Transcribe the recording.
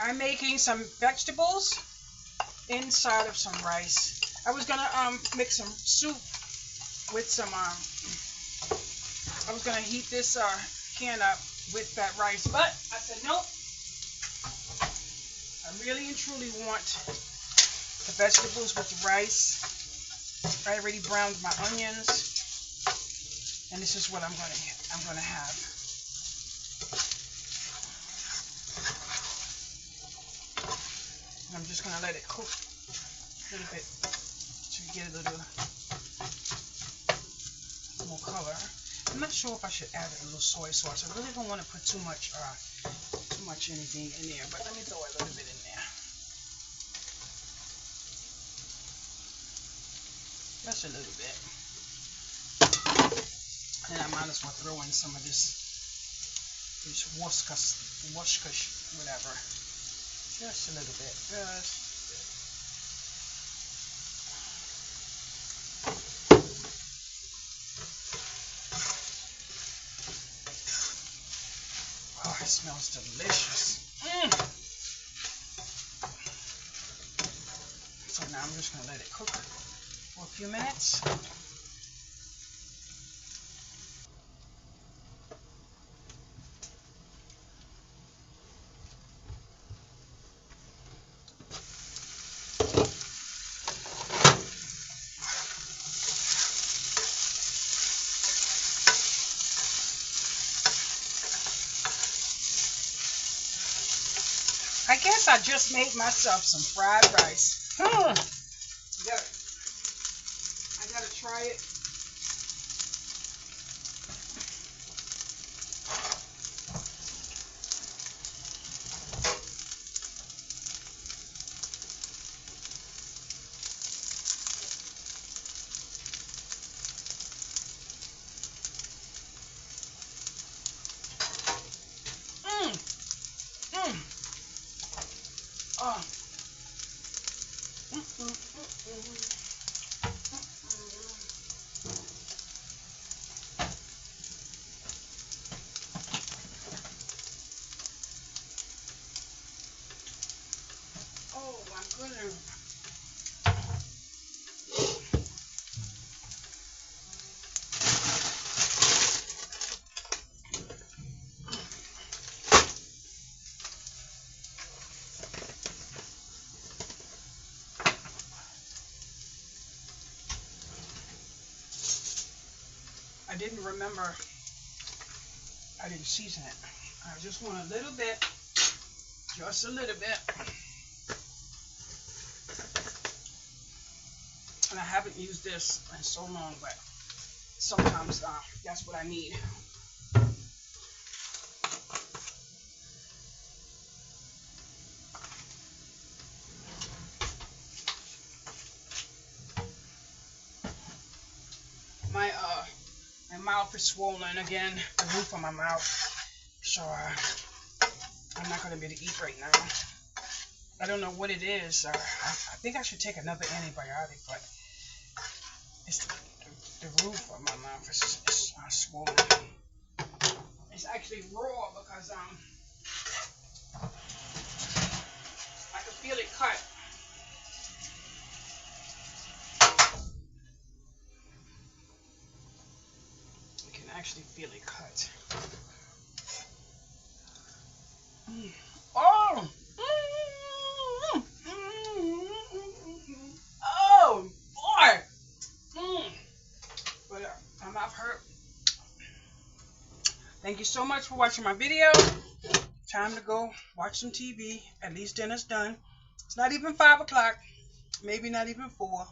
I'm making some vegetables inside of some rice. I was gonna make some soup with some I was gonna heat this can up with that rice, but I said nope. I really and truly want the vegetables with the rice. I already browned my onions, and this is what I'm gonna have. And I'm just gonna let it cook a little bit to get a little more color. I'm not sure if I should add a little soy sauce. I really don't want to put too much anything in there, but let me throw a little bit in there. Just a little bit. And I might as well throw in some of this Worcestershire, whatever. Just a little bit. Oh, it smells delicious. So now I'm just going to let it cook for a few minutes. I guess I just made myself some fried rice. I gotta try it. Oh. Oh my goodness. I didn't remember, I didn't season it. I just want a little bit, just a little bit. And I haven't used this in so long, but sometimes that's what I need. My mouth is swollen again, the roof of my mouth. So I'm not going to be able to eat right now. I don't know what it is. I think I should take another antibiotic, but it's the roof of my mouth is swollen. It's actually raw because I can feel it cut. You can actually feel it cut. Oh! Oh boy! But my mouth hurt. Thank you so much for watching my video. Time to go watch some TV. At least dinner's done. It's not even 5 o'clock. Maybe not even 4.